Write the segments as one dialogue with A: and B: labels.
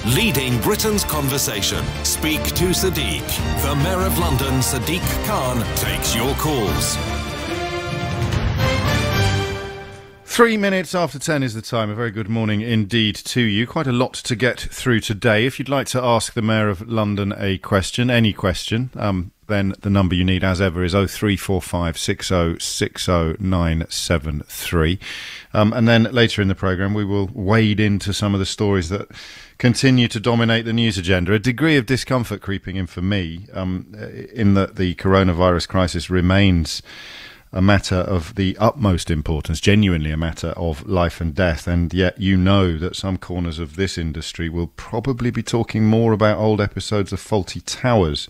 A: Leading Britain's conversation. Speak to Sadiq. The Mayor of London, Sadiq Khan, takes your calls.
B: 3 minutes after 10 is the time. A very good morning indeed to you. Quite a lot to get through today. If you'd like to ask the Mayor of London a question, any question, then the number you need, as ever, is 0345 6060973. And then later in the programme, we will wade into some of the stories that continue to dominate the news agenda. A degree of discomfort creeping in for me, in that the coronavirus crisis remains a matter of the utmost importance, genuinely a matter of life and death, and yet you know that some corners of this industry will probably be talking more about old episodes of Faulty Towers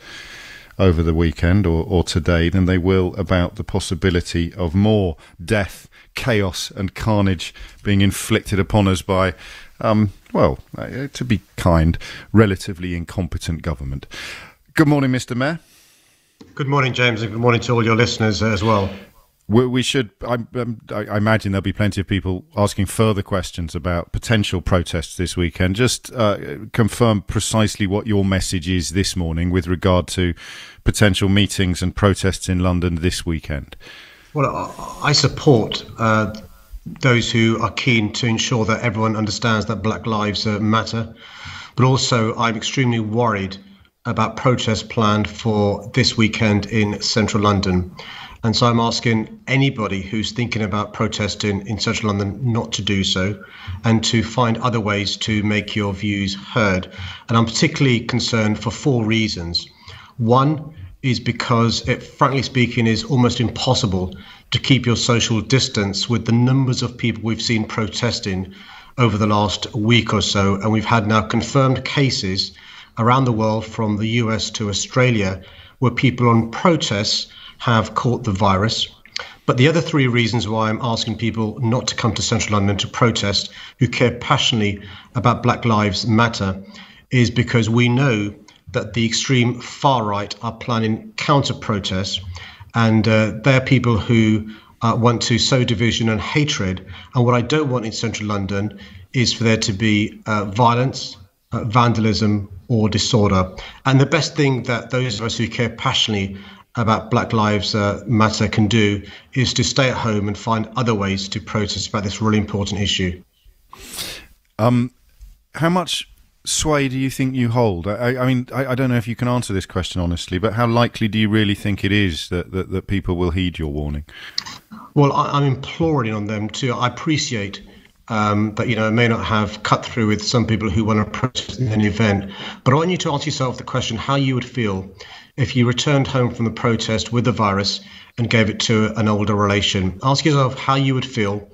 B: over the weekend or today than they will about the possibility of more death, chaos and carnage being inflicted upon us by, to be kind, relatively incompetent government. Good morning, Mr. Mayor.
C: Good morning, James, and good morning to all your listeners as well.
B: We should, I imagine there'll be plenty of people asking further questions about potential protests this weekend. Just confirm precisely what your message is this morning with regard to potential meetings and protests in London this weekend.
C: Well, I support those who are keen to ensure that everyone understands that Black Lives Matter, but also I'm extremely worried about protests planned for this weekend in central London. And so I'm asking anybody who's thinking about protesting in central London not to do so and to find other ways to make your views heard. And I'm particularly concerned for 4 reasons. One is because it, frankly speaking, is almost impossible to keep your social distance with the numbers of people we've seen protesting over the last week or so. And we've had now confirmed cases around the world, from the US to Australia, where people on protests have caught the virus. But the other 3 reasons why I'm asking people not to come to central London to protest who care passionately about Black Lives Matter is because we know that the extreme far right are planning counter protests, and they're people who want to sow division and hatred. And what I don't want in central London is for there to be violence, vandalism or disorder. And the best thing that those of us who care passionately about Black Lives Matter can do is to stay at home and find other ways to protest about this really important issue.
B: How much sway do you think you hold? I mean, I don't know if you can answer this question honestly, but how likely do you really think it is that people will heed your warning?
C: Well, I'm imploring on them to. I appreciate that, it may not have cut through with some people who want to protest in an event, but I want you to ask yourself the question how you would feel if you returned home from the protest with the virus and gave it to an older relation. Ask yourself how you would feel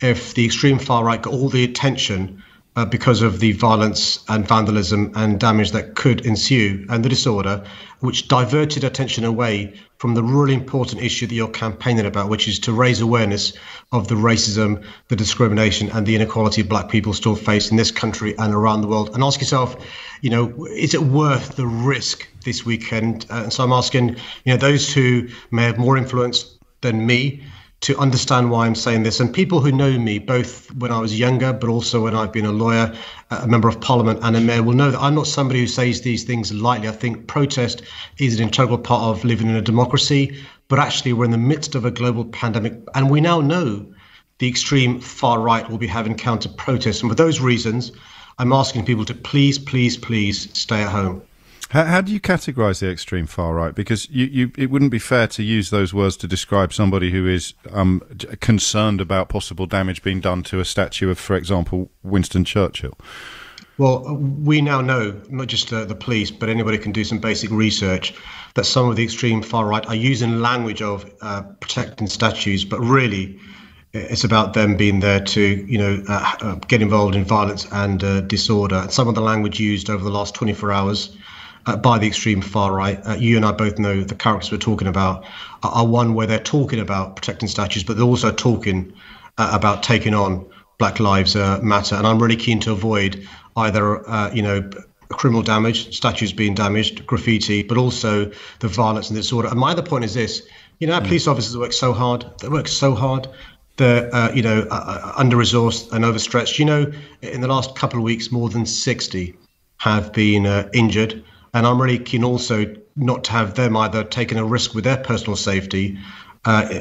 C: if the extreme far right got all the attention because of the violence and vandalism and damage that could ensue and the disorder, which diverted attention away from the really important issue that you're campaigning about, which is to raise awareness of the racism, the discrimination and the inequality Black people still face in this country and around the world. And ask yourself, is it worth the risk this weekend? And so I'm asking, those who may have more influence than me to understand why I'm saying this. And people who know me, both when I was younger, but also when I've been a lawyer, a member of parliament and a mayor, will know that I'm not somebody who says these things lightly. I think protest is an integral part of living in a democracy, but actually we're in the midst of a global pandemic. And we now know the extreme far right will be having counter protests. And for those reasons, I'm asking people to please, please, please stay at home.
B: How do you categorise the extreme far right? Because it wouldn't be fair to use those words to describe somebody who is concerned about possible damage being done to a statue of, for example, Winston Churchill.
C: Well, we now know, not just the police, but anybody can do some basic research, that some of the extreme far right are using language of protecting statues, but really it's about them being there to, get involved in violence and disorder. And some of the language used over the last 24 hours by the extreme far right, you and I both know the characters we're talking about are one where they're talking about protecting statues, but they're also talking about taking on Black Lives Matter. And I'm really keen to avoid either, criminal damage, statues being damaged, graffiti, but also the violence and disorder. And my other point is this, our police officers work so hard. They work so hard. They're, under-resourced and overstretched. In the last couple of weeks, more than 60 have been injured. And I'm really keen also not to have them either taking a risk with their personal safety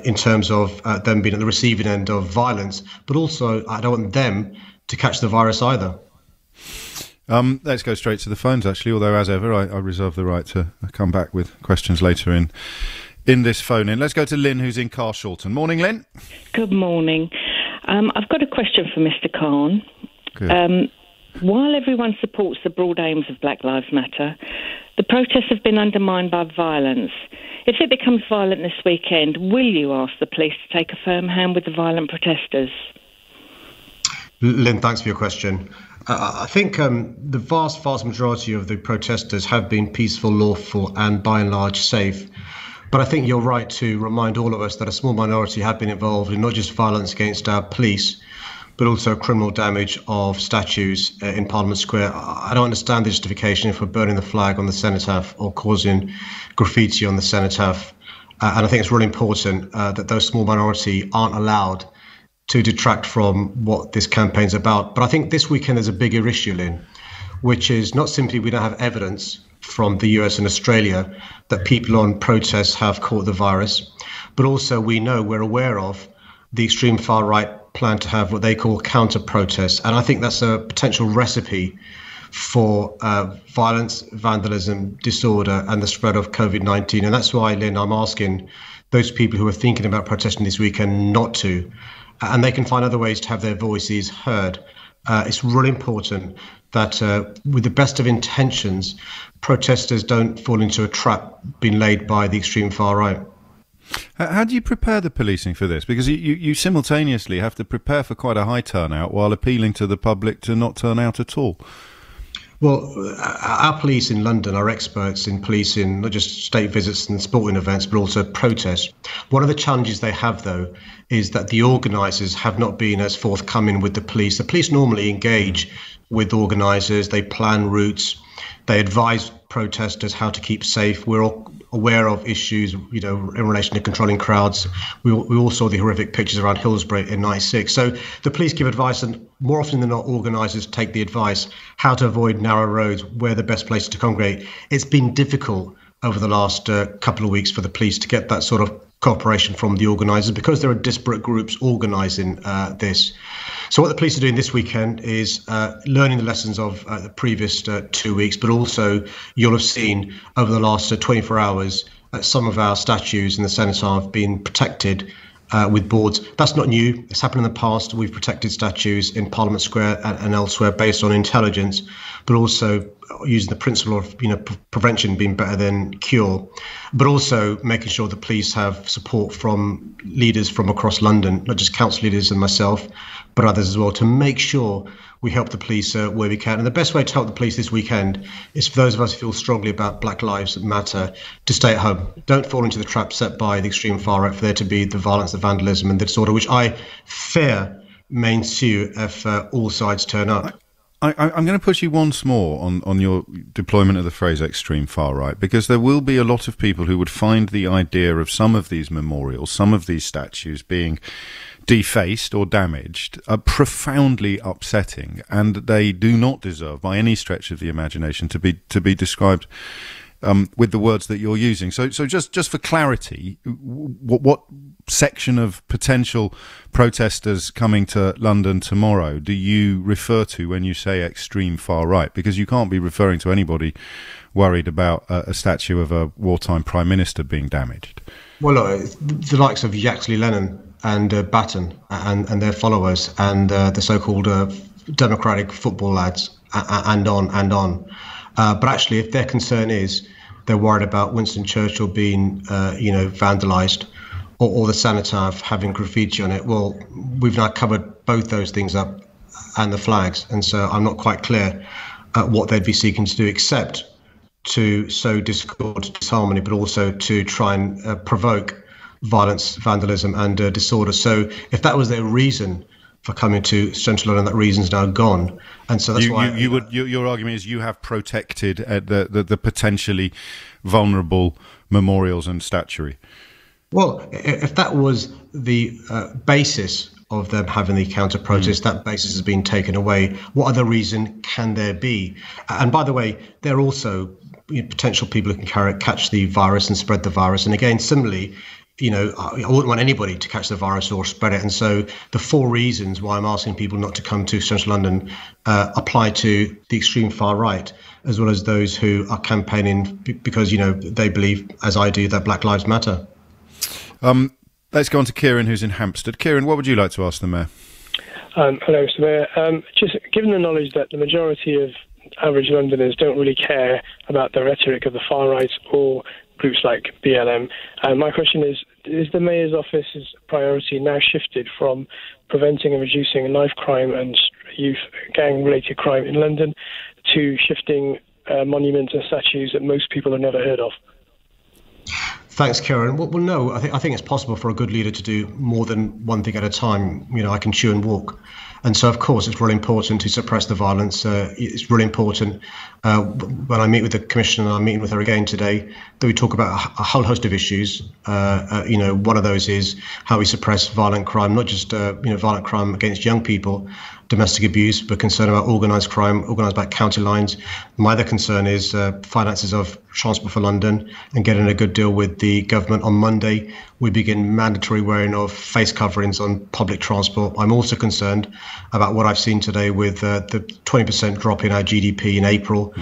C: in terms of them being at the receiving end of violence, but also I don't want them to catch the virus either.
B: Let's go straight to the phones, actually, although, as ever, I reserve the right to come back with questions later in this phone-in. Let's go to Lynn, who's in Carshalton. Morning, Lynn.
D: Good morning. I've got a question for Mr. Khan.
B: Good.
D: While everyone supports the broad aims of Black Lives Matter, the protests have been undermined by violence. If it becomes violent this weekend, will you ask the police to take a firm hand with the violent protesters?
C: Lynn, thanks for your question. I think the vast majority of the protesters have been peaceful, lawful, and by and large safe. But I think you're right to remind all of us that a small minority have been involved in not just violence against our police, but also criminal damage of statues in Parliament Square. I don't understand the justification for burning the flag on the cenotaph or causing graffiti on the cenotaph. And I think it's really important that those small minority aren't allowed to detract from what this campaign's about. But I think this weekend there's a bigger issue, Lynn, which is not simply we don't have evidence from the US and Australia that people on protests have caught the virus, but also we're aware of the extreme far right plan to have what they call counter protests. And I think that's a potential recipe for violence, vandalism, disorder, and the spread of COVID-19. And that's why, Lynn, I'm asking those people who are thinking about protesting this weekend not to. And they can find other ways to have their voices heard. It's really important that with the best of intentions, protesters don't fall into a trap being laid by the extreme far right.
B: How do you prepare the policing for this? Because you simultaneously have to prepare for quite a high turnout while appealing to the public to not turn out at all.
C: Well, our police in London are experts in policing not just state visits and sporting events, but also protests. One of the challenges they have, though, is that the organisers have not been as forthcoming with the police. The police normally engage with organisers, they plan routes, they advise protesters how to keep safe. We're all aware of issues, in relation to controlling crowds. We all saw the horrific pictures around Hillsborough in '96. So the police give advice, and more often than not, organisers take the advice how to avoid narrow roads, where the best places to congregate. It's been difficult over the last couple of weeks for the police to get that sort of cooperation from the organisers because there are disparate groups organising this. So what the police are doing this weekend is learning the lessons of the previous 2 weeks, but also you'll have seen over the last 24 hours some of our statues in the cenotaph have been protected with boards. That's not new. It's happened in the past. We've protected statues in Parliament Square and elsewhere based on intelligence, but also using the principle of prevention being better than cure, but also making sure the police have support from leaders from across London, not just council leaders and myself, but others as well, to make sure we help the police where we can. And the best way to help the police this weekend is for those of us who feel strongly about Black Lives Matter to stay at home. Don't fall into the trap set by the extreme far right for there to be the violence, the vandalism and the disorder, which I fear may ensue if all sides turn up.
B: I'm going to push you once more on your deployment of the phrase extreme far right, because there will be a lot of people who would find the idea of some of these memorials, some of these statues being defaced or damaged profoundly upsetting, and they do not deserve by any stretch of the imagination to be described with the words that you're using. So just for clarity, what section of potential protesters coming to London tomorrow do you refer to when you say extreme far right? Because you can't be referring to anybody worried about a statue of a wartime prime minister being damaged.
C: Well, look, the likes of Yaxley Lennon and Batten and their followers and the so-called democratic football lads and on. But actually, if their concern is they're worried about Winston Churchill being, vandalised or the cenotaph having graffiti on it, well, we've now covered both those things up and the flags. And so I'm not quite clear what they'd be seeking to do except to sow discord, disharmony, but also to try and provoke violence, vandalism and disorder. So if that was their reason for coming to Central London, that reason's now gone. And so that's why
B: your argument is you have protected the potentially vulnerable memorials and statuary.
C: Well, if that was the basis of them having the counter protest. That basis has been taken away. What other reason can there be? And by the way, there are also potential people who can catch the virus and spread the virus. And again, similarly, I wouldn't want anybody to catch the virus or spread it. And so the 4 reasons why I'm asking people not to come to central London apply to the extreme far right, as well as those who are campaigning because, they believe, as I do, that Black Lives Matter.
B: Let's go on to Kieran, who's in Hampstead. Kieran, what would you like to ask the Mayor?
E: Hello, Mr. Mayor. Just given the knowledge that the majority of average Londoners don't really care about the rhetoric of the far right or groups like BLM, my question is the Mayor's office's priority now shifted from preventing and reducing knife crime and youth gang-related crime in London to shifting monuments and statues that most people have never heard of?
C: Thanks, Kieran. Well, no, I think it's possible for a good leader to do more than one thing at a time. I can chew and walk. And so, of course, it's really important to suppress the violence. It's really important when I meet with the Commissioner, and I'm meeting with her again today, that we talk about a whole host of issues. One of those is how we suppress violent crime, not just, violent crime against young people, domestic abuse, but concerned about organised crime, organised by county lines. My other concern is finances of Transport for London and getting a good deal with the government. On Monday, we begin mandatory wearing of face coverings on public transport. I'm also concerned about what I've seen today with the 20% drop in our GDP in April.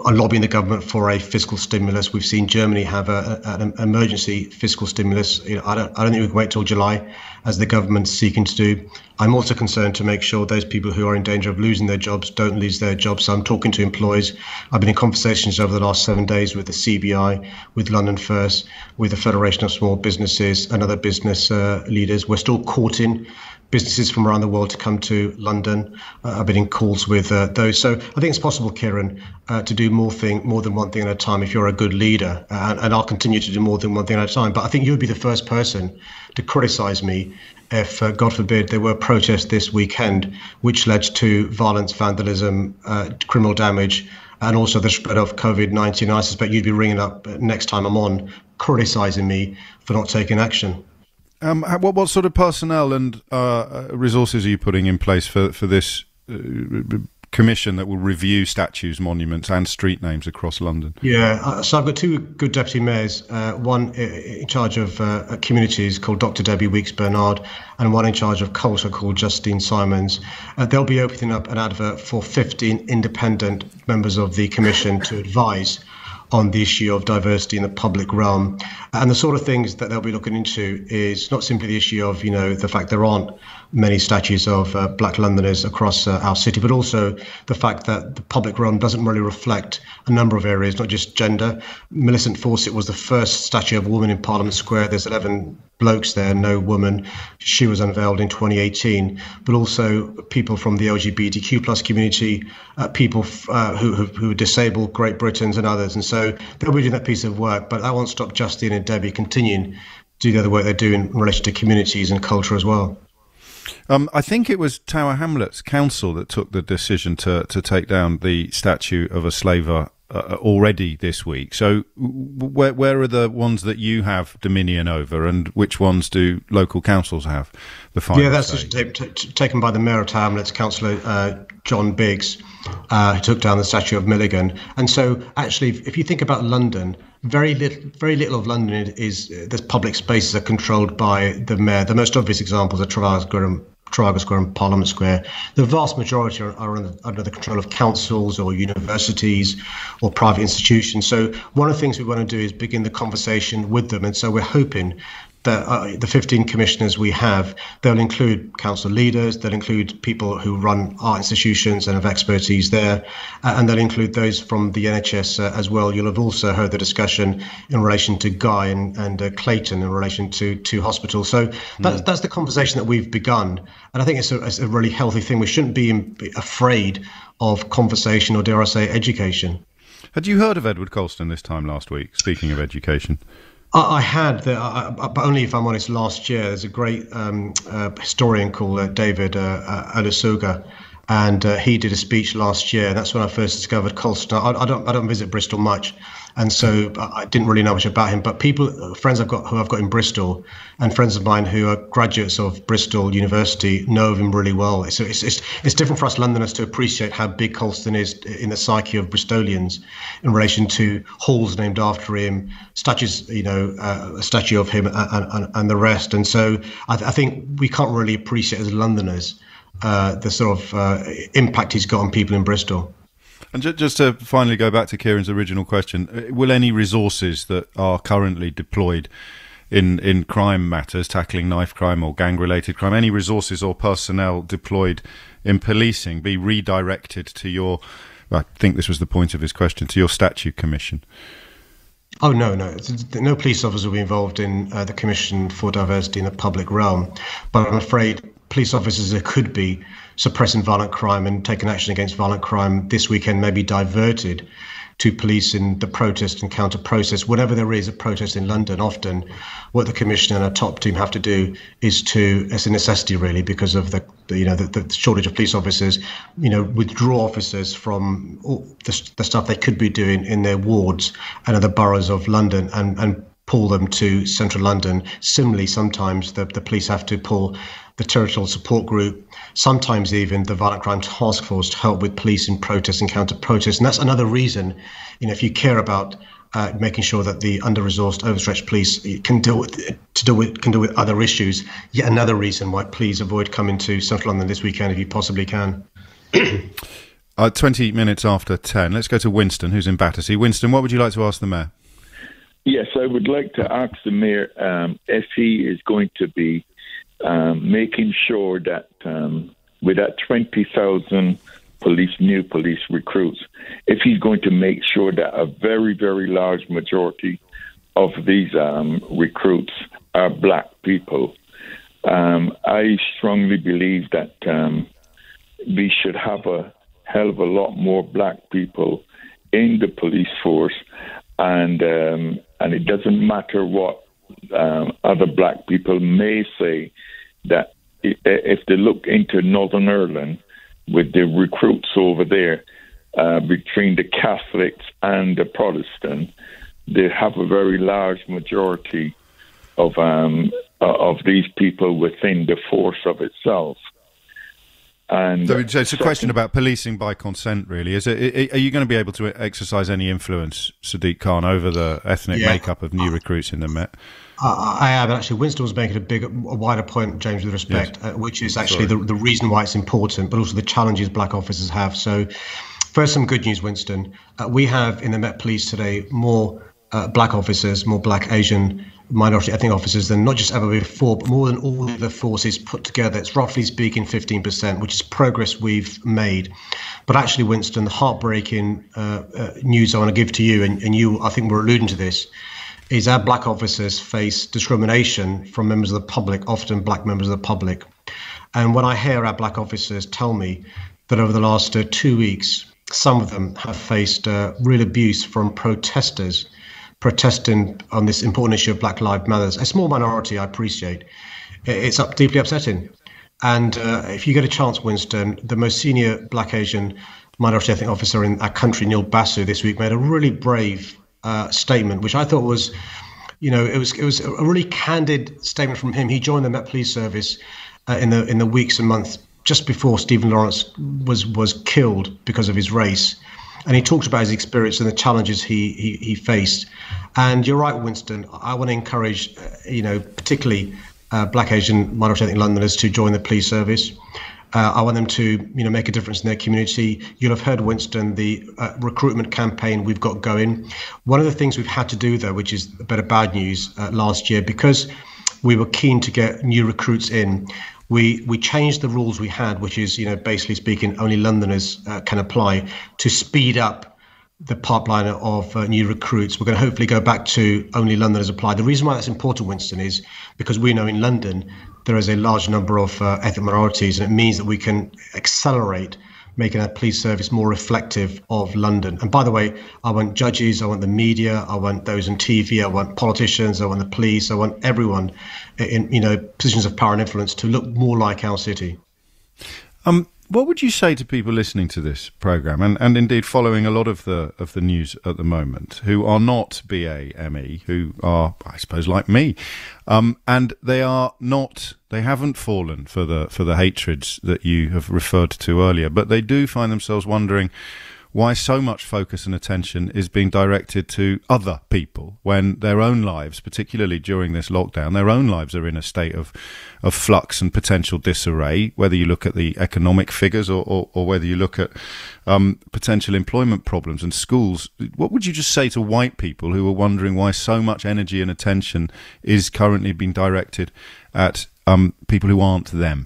C: I'm lobbying the government for a fiscal stimulus. We've seen Germany have an emergency fiscal stimulus. I don't think we can wait till July, as the government's seeking to do. I'm also concerned to make sure those people who are in danger of losing their jobs don't lose their jobs. So I'm talking to employers. I've been in conversations over the last 7 days with the CBI, with London First, with the Federation of Small Businesses and other business leaders. We're still courting businesses from around the world to come to London. I've been in calls with those. So I think it's possible, Kieran, to do more than one thing at a time if you're a good leader. And I'll continue to do more than one thing at a time. But I think you would be the first person to criticise me if, God forbid, there were protests this weekend which led to violence, vandalism, criminal damage, and also the spread of COVID-19. I suspect you'd be ringing up next time I'm on, criticising me for not taking action.
B: What sort of personnel and resources are you putting in place for this commission that will review statues, monuments and street names across London?
C: Yeah, so I've got 2 good deputy mayors, one in charge of communities called Dr. Debbie Weeks-Bernard, and one in charge of culture called Justine Simons. They'll be opening up an advert for 15 independent members of the commission to advise on the issue of diversity in the public realm. And the sort of things that they'll be looking into is not simply the issue of, the fact there aren't many statues of Black Londoners across our city, but also the fact that the public realm doesn't really reflect a number of areas, not just gender. Millicent Fawcett was the first statue of a woman in Parliament Square. There's 11 blokes there, no woman. She was unveiled in 2018, but also people from the LGBTQ plus community, people who are disabled, Great Britons and others. And so they'll be doing that piece of work, but that won't stop Justine and Debbie continuing to do the other work they're doing in relation to communities and culture as well.
B: I think it was Tower Hamlets Council that took the decision to take down the statue of a slaver already this week. So where are the ones that you have dominion over, and which ones do local councils have the final say?
C: Yeah, that's taken by the Mayor of Tower Hamlets, Councillor John Biggs, who took down the statue of Milligan. And so actually, if you think about London, very little of London there's public spaces are controlled by the mayor. The most obvious examples are Trafalgar Square and Parliament Square. The vast majority are under the control of councils or universities or private institutions. So one of the things we want to do is begin the conversation with them. And so we're hoping that the 15 commissioners we have, they'll include council leaders, they'll include people who run art institutions and have expertise there, and they'll include those from the NHS as well. You'll have also heard the discussion in relation to Guy and Clayton in relation to hospitals. So that's the conversation that we've begun. And I think it's a really healthy thing. We shouldn't be afraid of conversation, or dare I say, education.
B: Had you heard of Edward Colston this time last week, speaking of education?
C: I had, but only if I'm honest, last year. There's a great historian called David Olusoga, and he did a speech last year. That's when I first discovered Colston. I don't visit Bristol much, And so I didn't really know much about him. But friends I've got in Bristol, and friends of mine who are graduates of Bristol University know of him really well. So it's different for us Londoners to appreciate how big Colston is in the psyche of Bristolians in relation to halls named after him, statues, a statue of him and the rest. And so I think we can't really appreciate as Londoners the sort of impact he's got on people in Bristol.
B: And just to finally go back to Kieran's original question, will any resources that are currently deployed in crime matters, tackling knife crime or gang-related crime, any resources or personnel deployed in policing be redirected to your, I think this was the point of his question, to your statute commission?
C: Oh, no. No police officer will be involved in the Commission for Diversity in the public realm. But I'm afraid police officers that could be suppressing violent crime and taking action against violent crime this weekend may be diverted to police in the protest and counter process. Whenever there is a protest in London, often what the Commission and a top team have to do is it's a necessity really, because of the shortage of police officers, withdraw officers from all the stuff they could be doing in their wards and other boroughs of London and pull them to central London. Similarly, sometimes the police have to pull the territorial support group, sometimes even the violent crime task force to help with police in protest and counter protest. And that's another reason, if you care about making sure that the under-resourced, overstretched police can deal with other issues, yet another reason why please avoid coming to central London this weekend if you possibly can.
B: 20 minutes after 10, let's go to Winston, who's in Battersea. Winston, what would you like to ask the Mayor?
F: Yes, I would like to ask the Mayor if he is going to be making sure that with that 20,000 new police recruits, if he's going to make sure that a very, very large majority of these recruits are black people. I strongly believe that we should have a hell of a lot more black people in the police force, and it doesn't matter what other black people may say, that if they look into Northern Ireland with the recruits over there, between the Catholics and the Protestants, they have a very large majority of these people within the force of itself. And
B: so it's a question about policing by consent, really. Are you going to be able to exercise any influence, Sadiq Khan, over the ethnic makeup of new recruits in the Met?
C: I am. Actually, Winston was making a wider point, James, with respect, yes. Which is actually the reason why it's important, but also the challenges black officers have. So first, some good news, Winston. We have in the Met Police today more black officers, more black, Asian, minority ethnic officers than not just ever before, but more than all the forces put together. It's roughly speaking 15%, which is progress we've made. But actually, Winston, the heartbreaking news I want to give to you, and you, I think, were alluding to this, is our black officers face discrimination from members of the public, often black members of the public. And when I hear our black officers tell me that over the last 2 weeks, some of them have faced real abuse from protesters protesting on this important issue of Black Lives Matter. A small minority, I appreciate. It's deeply upsetting. And if you get a chance, Winston, the most senior black Asian minority ethnic officer in our country, Neil Basu, this week made a really brave statement, which I thought was, it was a really candid statement from him. He joined the Met Police Service in the weeks and months just before Stephen Lawrence was killed because of his race. And he talked about his experience and the challenges he faced. And you're right, Winston. I want to encourage, particularly black Asian minority ethnic Londoners to join the police service. I want them to, make a difference in their community. You'll have heard, Winston, the recruitment campaign we've got going. One of the things we've had to do, though, which is a bit of bad news last year, because we were keen to get new recruits in, we changed the rules we had, which is, basically speaking, only Londoners can apply, to speed up the pipeline of new recruits. We're going to hopefully go back to only Londoners apply. The reason why that's important, Winston, is because we know in London there is a large number of ethnic minorities, and it means that we can accelerate making our police service more reflective of London. And by the way, I want judges, I want the media, I want those on TV, I want politicians, I want the police, I want everyone in positions of power and influence to look more like our city.
B: What would you say to people listening to this programme and indeed following a lot of the news at the moment who are not BAME, who are, I suppose, like me, and they haven't fallen for the hatreds that you have referred to earlier, but they do find themselves wondering why so much focus and attention is being directed to other people when their own lives, particularly during this lockdown, their own lives are in a state of flux and potential disarray, whether you look at the economic figures or whether you look at potential employment problems and schools. What would you just say to white people who are wondering why so much energy and attention is currently being directed at people who aren't them?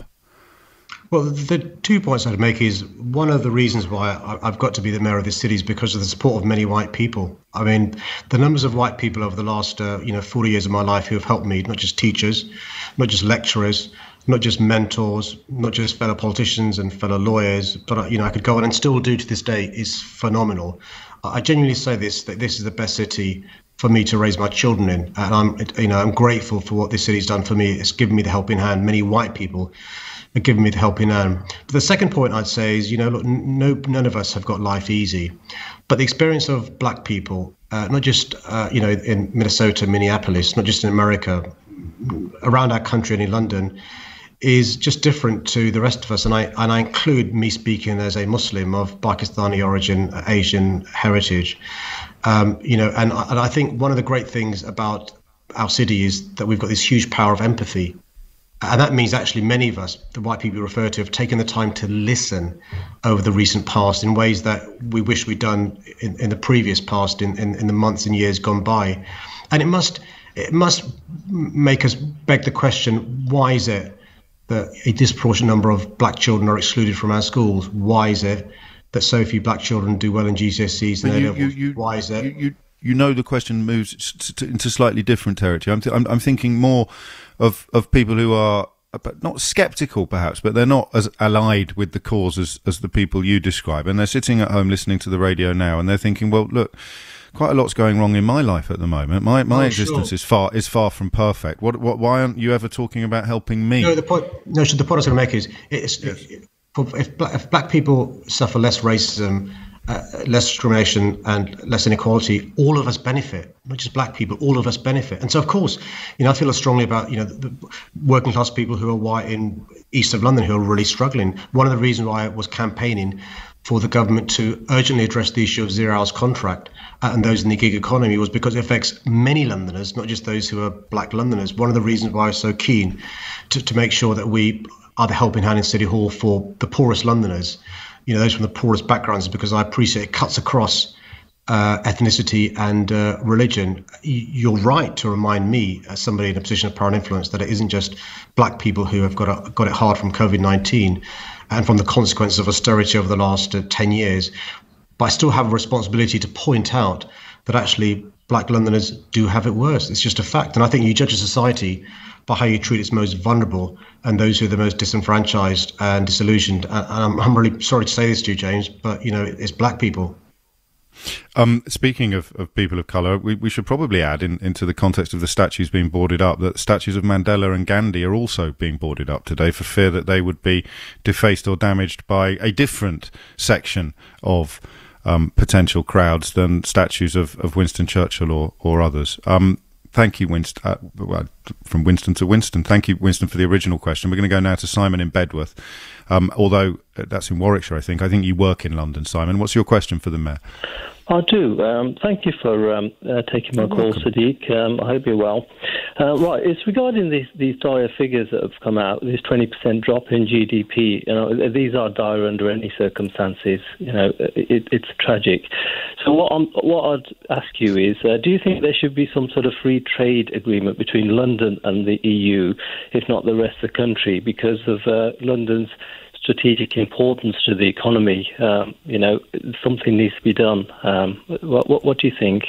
C: Well, the 2 points I'd make is one of the reasons why I've got to be the mayor of this city is because of the support of many white people. I mean, the numbers of white people over the last 40 years of my life who have helped me, not just teachers, not just lecturers, not just mentors, not just fellow politicians and fellow lawyers, but I could go on and still do to this day, is phenomenal. I genuinely say that this is the best city for me to raise my children in, and I'm grateful for what this city's done for me. It's given me the helping hand. Many white people have given me the helping hand. But the second point I'd say is, look, none of us have got life easy, but the experience of black people, not just in Minnesota, Minneapolis, not just in America, around our country and in London, is just different to the rest of us. And I include me speaking as a Muslim of Pakistani origin, Asian heritage. And I think one of the great things about our city is that we've got this huge power of empathy. And that means actually many of us, the white people you refer to, have taken the time to listen over the recent past in ways that we wish we'd done in the previous past, in the months and years gone by. And it must make us beg the question, why is it that a disproportionate number of black children are excluded from our schools? Why is it that so few black children do well in GCSEs and A-levels? Why is it?
B: The question moves into slightly different territory. I'm thinking more of people who are not sceptical, perhaps, but they're not as allied with the cause as the people you describe, and they're sitting at home listening to the radio now, and they're thinking, well, look, quite a lot's going wrong in my life at the moment. My existence is far from perfect. Why aren't you ever talking about helping me?
C: The point I was going to make is, if black people suffer less racism, less discrimination and less inequality, all of us benefit, not just black people, all of us benefit. And so, of course, I feel strongly about, the working class people who are white in east of London who are really struggling. One of the reasons why I was campaigning for the government to urgently address the issue of 0 hours contract and those in the gig economy was because it affects many Londoners, not just those who are black Londoners. One of the reasons why I was so keen to make sure that we are the helping hand in City Hall for the poorest Londoners, those from the poorest backgrounds, because I appreciate it cuts across ethnicity and religion. You're right to remind me, as somebody in a position of power and influence, that it isn't just black people who have got it hard from COVID-19 and from the consequences of austerity over the last 10 years. But I still have a responsibility to point out that actually black Londoners do have it worse. It's just a fact. And I think you judge a society by how you treat its most vulnerable and those who are the most disenfranchised and disillusioned. And I'm really sorry to say this to you, James, but, it's black people.
B: Speaking of people of colour, we should probably add into the context of the statues being boarded up that statues of Mandela and Gandhi are also being boarded up today for fear that they would be defaced or damaged by a different section of potential crowds than statues of Winston Churchill or others. Thank you, Winston. From Winston to Winston. Thank you, Winston, for the original question. We're going to go now to Simon in Bedworth, although that's in Warwickshire, I think. I think you work in London, Simon. What's your question for the Mayor?
G: I do. Thank you for taking my call, Sadiq. I hope you're well. Right, it's regarding these dire figures that have come out, this 20% drop in GDP. These are dire under any circumstances. It's tragic. So what I'd ask you is, do you think there should be some sort of free trade agreement between London and the EU, if not the rest of the country, because of London's strategic importance to the economy? Something needs to be done. What do you think?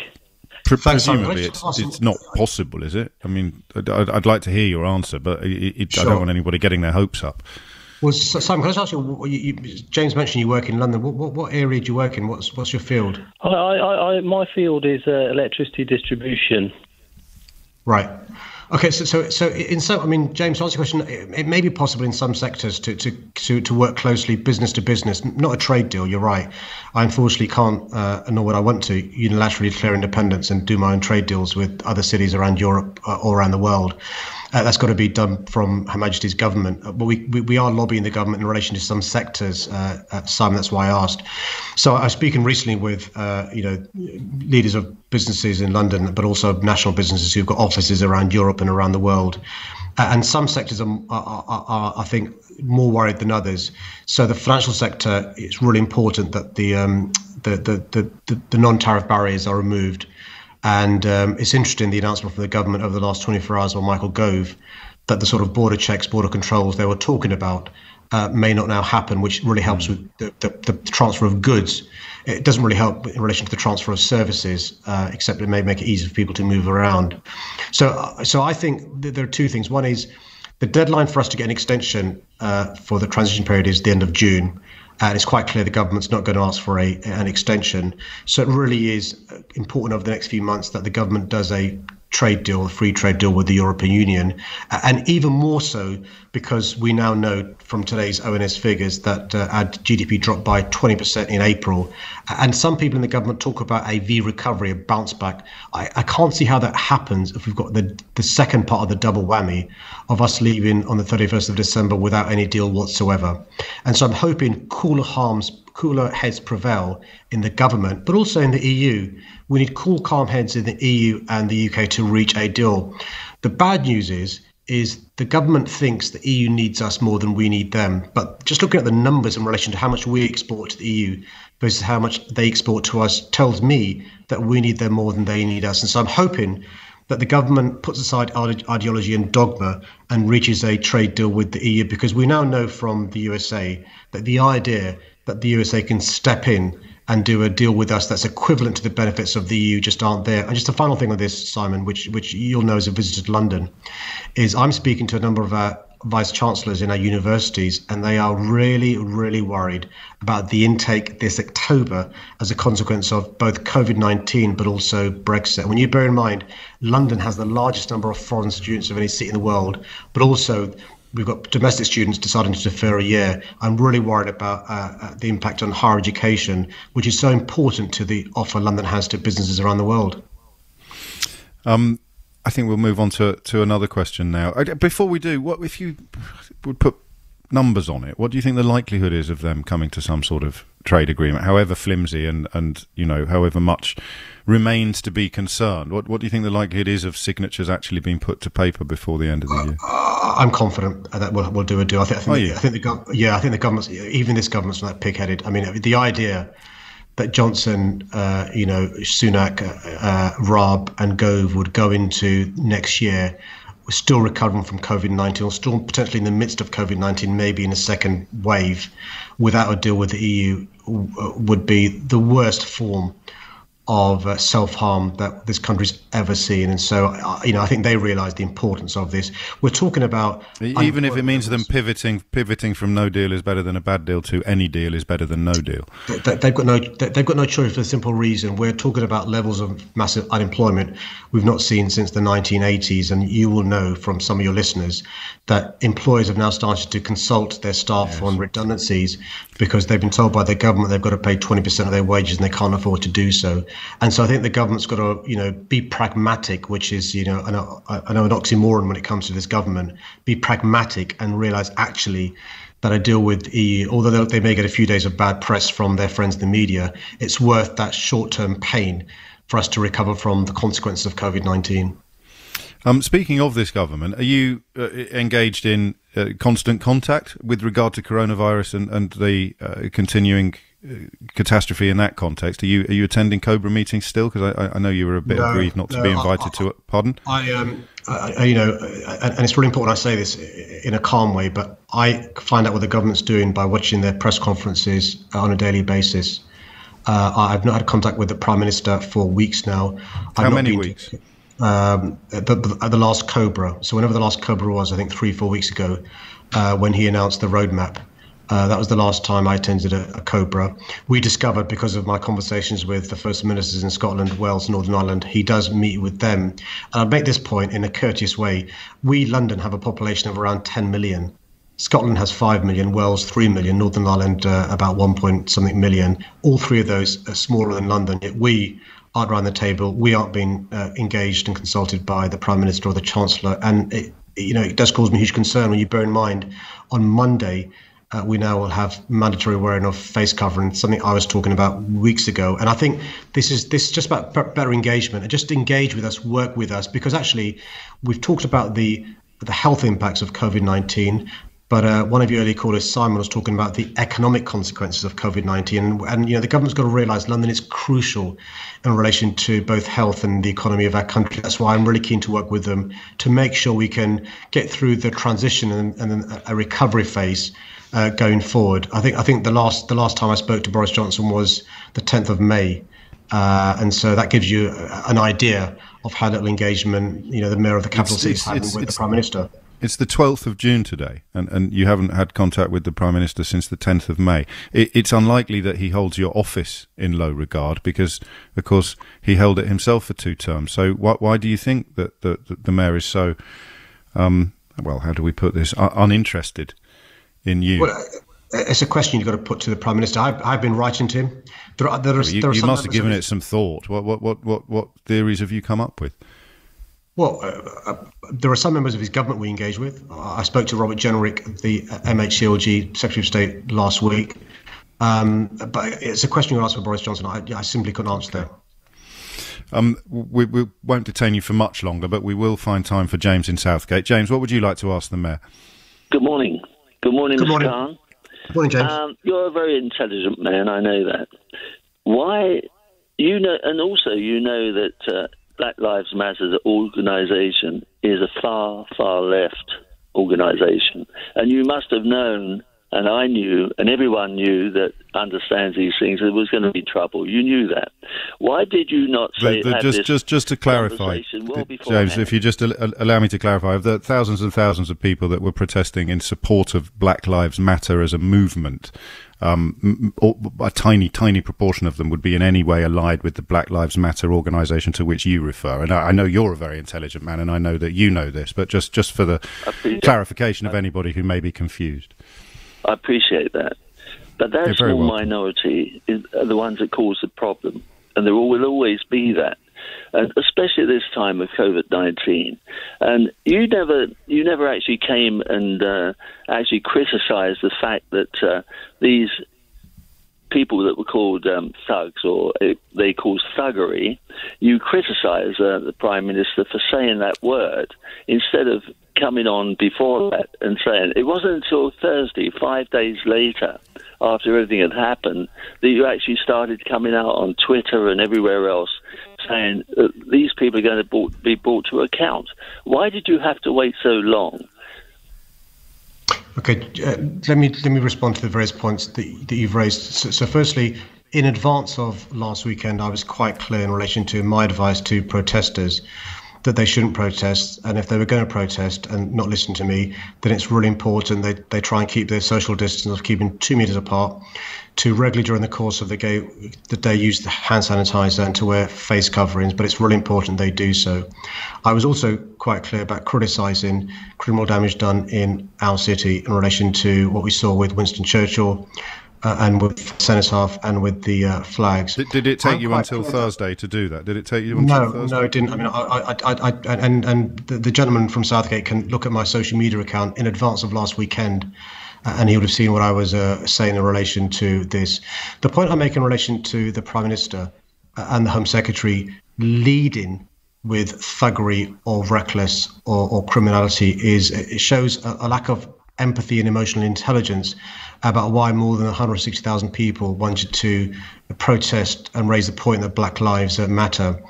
B: Presumably it's not possible, is it? I mean, I'd like to hear your answer, but I don't want anybody getting their hopes up.
C: Well, Simon, can I just ask you, James mentioned you work in London. What area do you work in? What's your field?
G: My field is electricity distribution.
C: Right. Okay, so in some, I mean, James, to answer your question, it may be possible in some sectors to work closely, business to business, not a trade deal. You're right. I unfortunately can't, nor would I want to, unilaterally declare independence and do my own trade deals with other cities around Europe or around the world. That's got to be done from Her Majesty's government. But we are lobbying the government in relation to some sectors, Simon. That's why I asked. So I was speaking recently with leaders of businesses in London, but also national businesses who've got offices around Europe and around the world. And some sectors are, I think, more worried than others. So the financial sector, it's really important that the non-tariff barriers are removed. And it's interesting, the announcement from the government over the last 24 hours by Michael Gove, that the sort of border checks, border controls they were talking about may not now happen, which really helps with the transfer of goods. It doesn't really help in relation to the transfer of services, except it may make it easier for people to move around. So I think there are two things. One is the deadline for us to get an extension for the transition period is the end of June. And it's quite clear the government's not going to ask for an extension. So it really is important over the next few months that the government does a trade deal, a free trade deal with the European Union. And even more so because we now know from today's ONS figures that our GDP dropped by 20% in April. And some people in the government talk about a V recovery, a bounce back. I can't see how that happens if we've got the second part of the double whammy of us leaving on the 31st of December without any deal whatsoever. And so I'm hoping cooler heads prevail in the government, but also in the EU. We need cool, calm heads in the EU and the UK to reach a deal. The bad news is the government thinks the EU needs us more than we need them. But just looking at the numbers in relation to how much we export to the EU versus how much they export to us tells me that we need them more than they need us. And so I'm hoping that the government puts aside ideology and dogma and reaches a trade deal with the EU, because we now know from the USA that the idea that the USA can step in and do a deal with us that's equivalent to the benefits of the EU just aren't there. And just a final thing on this, Simon, which you'll know as a visitor to London, is I'm speaking to a number of our vice chancellors in our universities, and they are really, really worried about the intake this October as a consequence of both COVID-19 but also Brexit. When you bear in mind, London has the largest number of foreign students of any city in the world, but also we've got domestic students deciding to defer a year. I'm really worried about the impact on higher education, which is so important to the offer London has to businesses around the world.
B: I think we'll move on to another question now. Before we do, what if you would put numbers on it? What do you think the likelihood is of them coming to some sort of trade agreement, however flimsy and however much remains to be concerned? What do you think the likelihood is of signatures actually being put to paper before the end of the year?
C: I'm confident that we'll do a deal. I think the government's, even this government's not pig-headed. I mean, the idea that Johnson, Sunak, Raab and Gove would go into next year still recovering from COVID-19, or still potentially in the midst of COVID-19, maybe in a second wave, without a deal with the EU, would be the worst form of self-harm that this country's ever seen. And so, I think they realise the importance of this. We're talking about,
B: even if it means them pivoting from no deal is better than a bad deal to any deal is better than no deal.
C: They've got no choice for the simple reason we're talking about levels of massive unemployment we've not seen since the 1980s. And you will know from some of your listeners that employers have now started to consult their staff on redundancies because they've been told by their government they've got to pay 20% of their wages and they can't afford to do so. And so I think the government's got to, be pragmatic, which is, I know an oxymoron when it comes to this government, be pragmatic and realise actually that a deal with the EU, although they may get a few days of bad press from their friends in the media, it's worth that short-term pain for us to recover from the consequences of COVID-19.
B: Speaking of this government, are you engaged in constant contact with regard to coronavirus and the continuing catastrophe in that context? Are you attending Cobra meetings still? Because I know you were a bit aggrieved not to be invited to it. Pardon? And it's really important I say this in a calm way, but I find out what the government's doing by watching their press conferences on a daily basis. I've not had contact with the Prime Minister for weeks now. How many weeks?
C: At the last Cobra. So whenever the last Cobra was, I think 3-4 weeks ago, when he announced the roadmap. That was the last time I attended a Cobra. We discovered, because of my conversations with the First Ministers in Scotland, Wales, Northern Ireland, he does meet with them. And I'll make this point in a courteous way. We, London, have a population of around 10 million. Scotland has 5 million, Wales 3 million, Northern Ireland about 1 point something million. All three of those are smaller than London. Yet we aren't around the table. We aren't being engaged and consulted by the Prime Minister or the Chancellor. And it does cause me huge concern when you bear in mind on Monday we now will have mandatory wearing of face covering, something I was talking about weeks ago. And I think this is just about better engagement, and just engage with us, work with us, because actually we've talked about the health impacts of COVID-19. But one of your early callers, Simon, was talking about the economic consequences of COVID-19. And the government's got to realise London is crucial in relation to both health and the economy of our country. That's why I'm really keen to work with them to make sure we can get through the transition and then a recovery phase going forward. I think the last time I spoke to Boris Johnson was the 10th of May. And so that gives you an idea of how little engagement, the Mayor of the capital city is having with the Prime Minister.
B: It's the 12th of June today, and you haven't had contact with the Prime Minister since the 10th of May. It's unlikely that he holds your office in low regard because, of course, he held it himself for 2 terms. So why do you think that the Mayor is so, how do we put this, uninterested in you?
C: Well, it's a question you've got to put to the Prime Minister. I've been writing to him.
B: You must have given it some thought. What theories have you come up with?
C: Well, there are some members of his government we engage with. I spoke to Robert Jenrick, the MHCLG Secretary of State, last week. But it's a question you asked for Boris Johnson. I simply couldn't answer that.
B: We won't detain you for much longer, but we will find time for James in Southgate. James, what would you like to ask the Mayor?
H: Good morning. Good morning, Mr. Khan.
C: Good morning, James.
H: You're a very intelligent man, I know that. Why, and also that Black Lives Matter organisation is a far, far left organisation. And you must have known, and I knew, and everyone knew that understands these things, there was going to be trouble. You knew that. Why did you not say
B: just to clarify, James, if you just allow me to clarify, of the thousands and thousands of people that were protesting in support of Black Lives Matter as a movement, a tiny proportion of them would be in any way allied with the Black Lives Matter organisation to which you refer. And I know you're a very intelligent man, and I know that you know this, but just for the clarification of anybody who may be confused.
H: I appreciate that. But that small minority are the ones that cause the problem, and there will always be that. And especially at this time of COVID-19. And you never actually came and actually criticised the fact that these people that were called thugs, or they caused thuggery, you criticised the Prime Minister for saying that word instead of coming on before that and saying it wasn't until Thursday, 5 days later, after everything had happened, that you actually started coming out on Twitter and everywhere else saying these people are going to be brought to account. Why did you have to wait so long?
C: Okay, let me respond to the various points that you've raised. So firstly, in advance of last weekend, I was quite clear in relation to my advice to protesters that they shouldn't protest, and if they were going to protest and not listen to me, then it's really important they try and keep their social distance of keeping 2 meters apart, to regularly during the course of the day use the hand sanitizer and to wear face coverings, but it's really important they do so. I was also quite clear about criticising criminal damage done in our city in relation to what we saw with Winston Churchill, and with Cenotaph and with the flags.
B: Did it take you until Thursday to do that? Did it take you until Thursday?
C: No, it didn't. I mean, and the gentleman from Southgate can look at my social media account in advance of last weekend, and he would have seen what I was saying in relation to this. The point I make in relation to the Prime Minister and the Home Secretary leading with thuggery or reckless or criminality it shows a lack of empathy and emotional intelligence about why more than 160,000 people wanted to protest and raise the point that Black lives matter.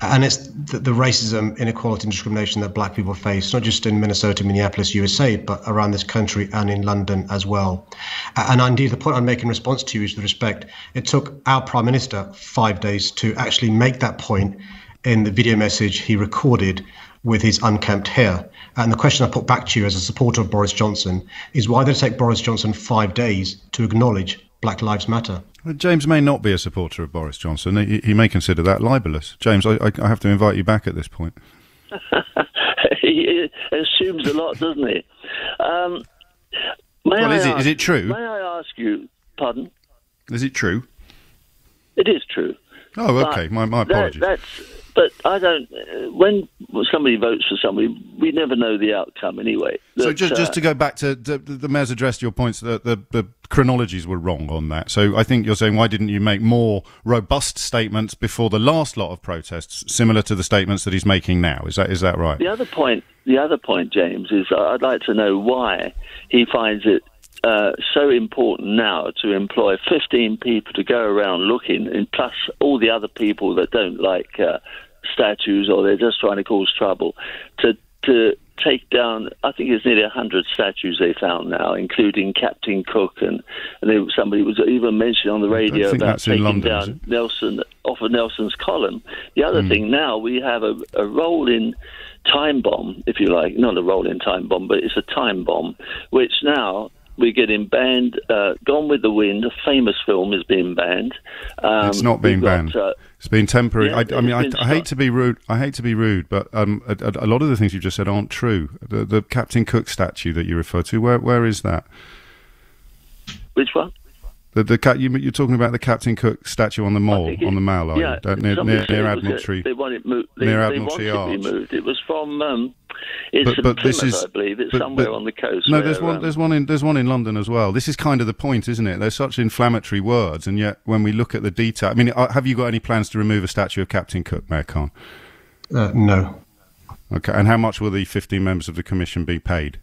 C: And it's the racism, inequality and discrimination that Black people face, not just in Minnesota, Minneapolis, USA, but around this country and in London as well. And indeed, the point I'm making in response to you is the respect. It took our Prime Minister 5 days to actually make that point in the video message he recorded with his unkempt hair. And the question I put back to you as a supporter of Boris Johnson is, why did it take Boris Johnson 5 days to acknowledge Black Lives Matter?
B: Well, James may not be a supporter of Boris Johnson. He may consider that libelous. James, I have to invite you back at this point.
H: He assumes a lot, doesn't he?
B: Is it true?
H: May I ask you, pardon?
B: Is it true?
H: It is true.
B: Oh, okay. My apologies.
H: But I don't. When somebody votes for somebody, we never know the outcome anyway.
B: So just to go back to the Mayor's address, your points that the chronologies were wrong on that. So I think you're saying, why didn't you make more robust statements before the last lot of protests, similar to the statements that he's making now? Is that right?
H: The other point, James, is I'd like to know why he finds it so important now to employ 15 people to go around looking, and plus all the other people that don't like statues, or they're just trying to cause trouble, to take down, I think it's nearly 100 statues they found now, including Captain Cook, and somebody was even mentioned on the radio about taking down Nelson off of Nelson's column. The other thing, now we have a rolling time bomb, if you like, not a rolling time bomb, but it's a time bomb, which now we're getting banned. Gone with the Wind, a famous film, is being banned.
B: It's not being banned. It's been temporary.
H: Yeah,
B: I hate to be rude. But a lot of the things you just said aren't true. The Captain Cook statue that you refer to, where is that?
H: Which one?
B: You're talking about the Captain Cook statue on the Mall, on the Mall, are you? Near Admiralty.
H: They want it moved.
B: Near Admiralty Arch.
H: It moved. It was from. It's in Plymouth, I believe. It's somewhere on the coast.
B: No, there's one in London as well. This is kind of the point, isn't it? There's such inflammatory words, and yet when we look at the detail, I mean, have you got any plans to remove a statue of Captain Cook, Mayor Khan?
C: No.
B: Okay, and how much will the 15 members of the commission be paid?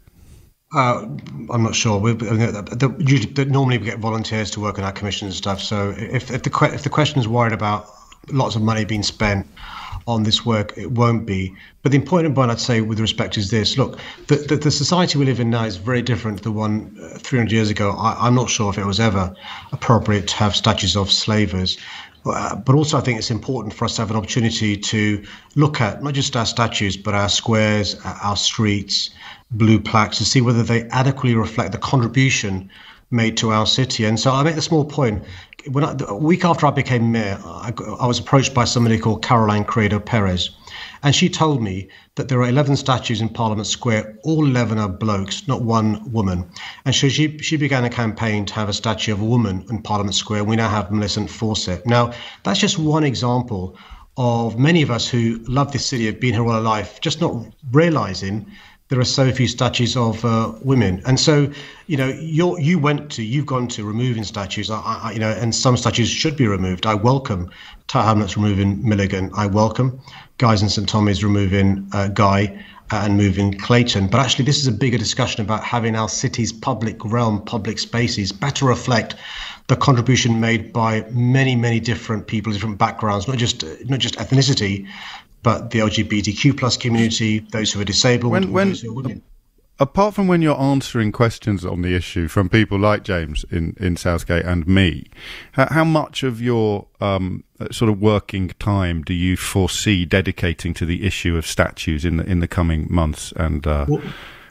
C: I'm not sure. Normally we get volunteers to work on our commission and stuff. So if the question is worried about lots of money being spent on this work, it won't be. But the important point I'd say with respect is this: look, the society we live in now is very different to the one 300 years ago. I'm not sure if it was ever appropriate to have statues of slavers. But also I think it's important for us to have an opportunity to look at not just our statues, but our squares, our streets, blue plaques, to see whether they adequately reflect the contribution made to our city. And so I make the small point. A week after I became mayor, I was approached by somebody called Caroline Credo Perez. And she told me that there are 11 statues in Parliament Square. All 11 are blokes, not one woman. And so she began a campaign to have a statue of a woman in Parliament Square. We now have Millicent Fawcett. Now, that's just one example of many of us who love this city, have been here all our life, just not realising there are so few statues of women. And so, you've gone to removing statues, and some statues should be removed. I welcome Tower Hamlets removing Milligan. I welcome Guy's and St Thomas removing Guy and moving Clayton. But actually, this is a bigger discussion about having our city's public realm, public spaces better reflect the contribution made by many, many different people, different backgrounds, not just ethnicity, but the LGBTQ plus community, those who are disabled, those who are women.
B: Apart from when you're answering questions on the issue from people like James in Southgate and me, how much of your sort of working time do you foresee dedicating to the issue of statues in the coming months and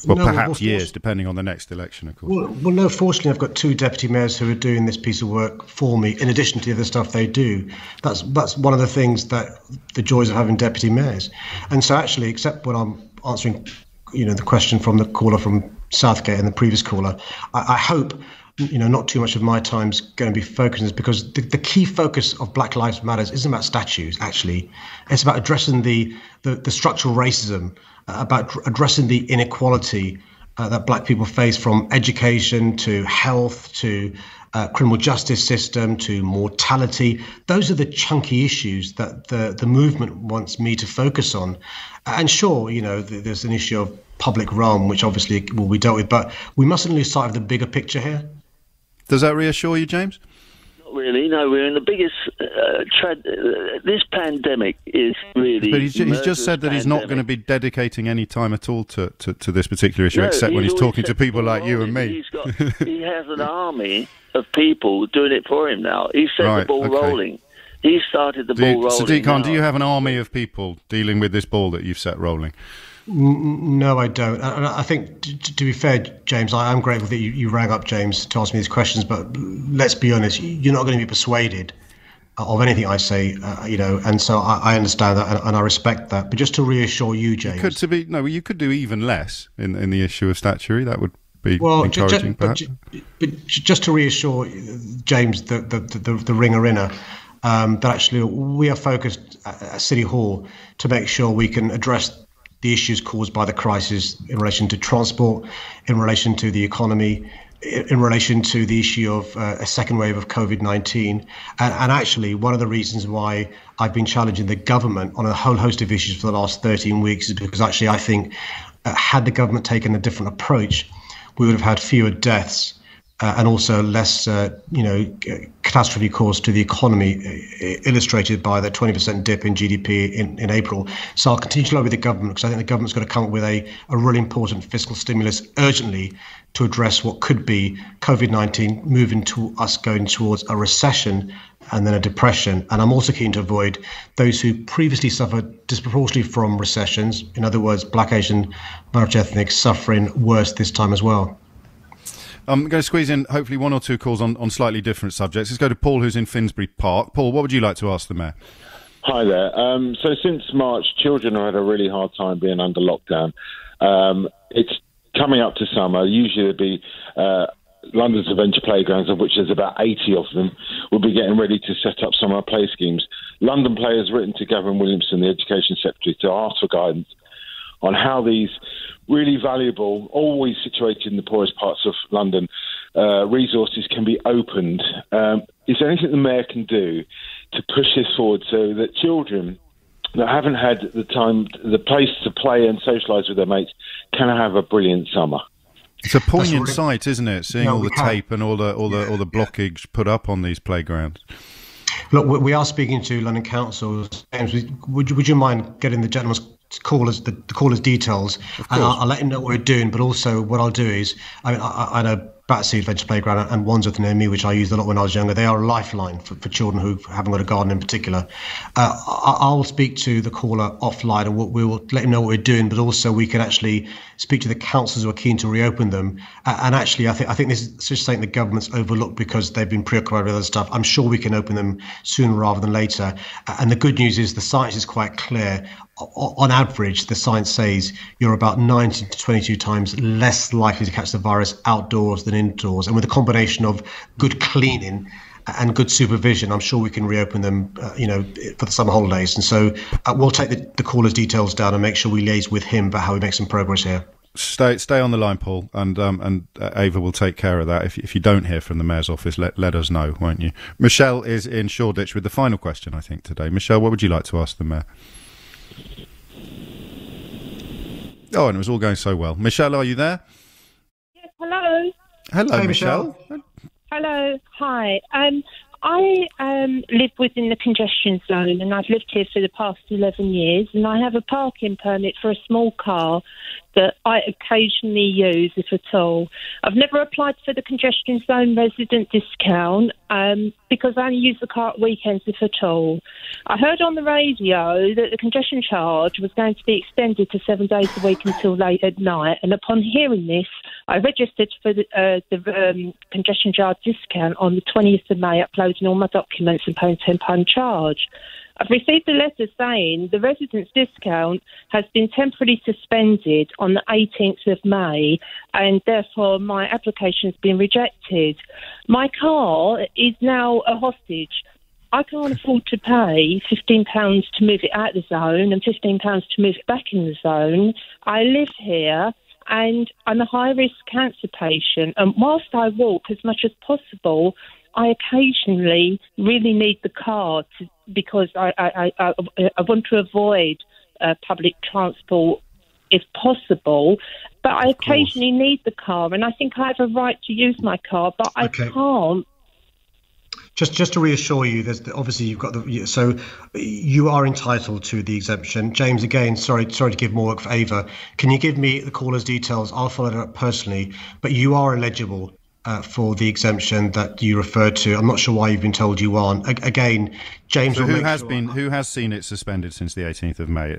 B: perhaps years, depending on the next election, of course?
C: Well, no, fortunately, I've got two deputy mayors who are doing this piece of work for me, in addition to the other stuff they do. That's one of the things that the joys of having deputy mayors. And so actually, except when I'm answering the question from the caller from Southgate and the previous caller, I hope not too much of my time's going to be focused on this, because the key focus of Black Lives Matter isn't about statues, actually. It's about addressing the structural racism, about addressing the inequality that black people face, from education to health to criminal justice system to mortality. Those are the chunky issues that the movement wants me to focus on. And sure, there's an issue of public realm, which obviously will be dealt with, but we mustn't lose sight of the bigger picture here.
B: Does that reassure you, James?
H: Not really, no. We're in the biggest... this pandemic is really...
B: But he's just said that he's not going to be dedicating any time at all to this particular issue, except when he's talking to people like you and me.
H: He has an army of people doing it for him now. He set the ball rolling. He started the ball rolling.
B: Sadiq Khan, do you have an army of people dealing with this ball that you've set rolling?
C: No, I don't. And I think, to be fair, James, I am grateful that you rang up, James, to ask me these questions. But let's be honest, you're not going to be persuaded of anything I say, and so I understand that and I respect that. But just to reassure you, James,
B: you could do even less in the issue of statutory. That would be encouraging, perhaps.
C: But just to reassure James, the ringer inner, that actually we are focused at City Hall to make sure we can address the issues caused by the crisis in relation to transport, in relation to the economy, in relation to the issue of a second wave of COVID-19. And actually, one of the reasons why I've been challenging the government on a whole host of issues for the last 13 weeks is because actually I think had the government taken a different approach, we would have had fewer deaths and also less, catastrophe caused to the economy, illustrated by the 20% dip in GDP in April. So I'll continue to lobby the government because I think the government's got to come up with a really important fiscal stimulus urgently to address what could be COVID-19 moving to us going towards a recession and then a depression. And I'm also keen to avoid those who previously suffered disproportionately from recessions, in other words, Black, Asian, minority ethnic, suffering worse this time as well.
B: I'm going to squeeze in hopefully one or two calls on slightly different subjects. Let's go to Paul, who's in Finsbury Park. Paul, what would you like to ask the Mayor?
I: Hi there. So since March, children have had a really hard time being under lockdown. It's coming up to summer. Usually there'd be London's adventure playgrounds, of which there's about 80 of them, will be getting ready to set up summer play schemes. London Play has written to Gavin Williamson, the Education Secretary, to ask for guidance on how these really valuable, always situated in the poorest parts of London, resources can be opened. Is there anything the Mayor can do to push this forward so that children that haven't had the place to play and socialise with their mates can have a brilliant summer?
B: It's a poignant sight, isn't it? Seeing all the tape and all the blockage put up on these playgrounds.
C: Look, we are speaking to London Council. James, would you mind getting the gentleman's caller's details, and I'll let him know what we're doing. But also, what I'll do is, I know Battersea Adventure Playground and Wandsworth near me, which I used a lot when I was younger. They are a lifeline for children who haven't got a garden in particular. I'll speak to the caller offline, and we will let him know what we're doing. But also, we can actually speak to the councils who are keen to reopen them. And actually, I think this is just something the government's overlooked because they've been preoccupied with other stuff. I'm sure we can open them sooner rather than later. And the good news is the science is quite clear. On average, the science says you're about 19 to 22 times less likely to catch the virus outdoors than indoors. And with a combination of good cleaning and good supervision, I'm sure we can reopen them, for the summer holidays. And so we'll take the caller's details down and make sure we liaise with him about how we make some progress here.
B: Stay on the line, Paul, and Ava will take care of that. If you don't hear from the Mayor's office, let us know, won't you? Michelle is in Shoreditch with the final question, I think, today. Michelle, what would you like to ask the Mayor? Oh, and it was all going so well. Michelle, are you there?
J: Yes, hello.
B: Hello,
C: Hey,
B: Michelle.
J: Hello, hi. I live within the congestion zone, and I've lived here for the past 11 years, and I have a parking permit for a small car that I occasionally use, if at all. I've never applied for the congestion zone resident discount because I only use the car at weekends, if at all. I heard on the radio that the congestion charge was going to be extended to 7 days a week until late at night, and upon hearing this, I registered for the congestion charge discount on the 20th of May, uploading all my documents and paying £10 charge. I've received a letter saying the residence discount has been temporarily suspended on the 18th of May, and therefore my application has been rejected. My car is now a hostage. I can't afford to pay £15 to move it out of the zone and £15 to move it back in the zone. I live here, and I'm a high-risk cancer patient, and whilst I walk as much as possible, I occasionally really need the car because I want to avoid public transport if possible, but I occasionally need the car, and I think I have a right to use my car, but I can't.
C: Just to reassure you, obviously you've got so you are entitled to the exemption. James, again, sorry to give more work for Ava. Can you give me the caller's details? I'll follow it up personally, but you are eligible for the exemption that you referred to. I'm not sure why you've been told you aren't. Again, James.
B: So who has seen it suspended since the 18th of May?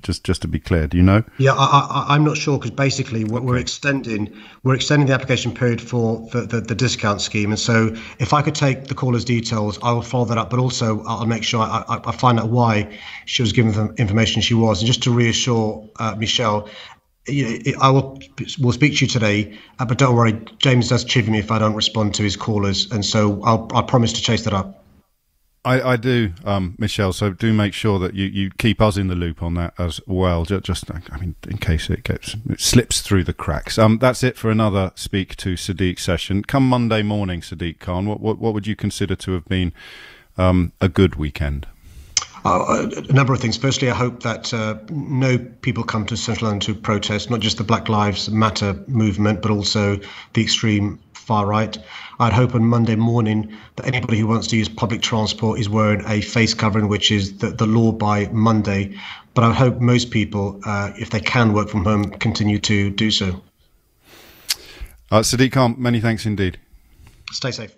B: Just to be clear, do you know?
C: Yeah, I'm not sure, because basically we're extending the application period for the discount scheme, and so if I could take the caller's details, I will follow that up. But also, I'll make sure I find out why she was given the information she was, and just to reassure Michelle. We'll speak to you today, but don't worry, James does chiv me if I don't respond to his callers, and so I promise to chase that up.
B: I do, Michelle, so do make sure that you keep us in the loop on that as well, just in case it slips through the cracks. That's it for another Speak to Sadiq session. Come Monday morning, Sadiq Khan, what would you consider to have been a good weekend?
C: A number of things. Firstly, I hope that no people come to Central London to protest, not just the Black Lives Matter movement, but also the extreme far right. I'd hope on Monday morning that anybody who wants to use public transport is wearing a face covering, which is the law by Monday. But I hope most people, if they can work from home, continue to do so.
B: Sadiq Khan, many thanks indeed.
C: Stay safe.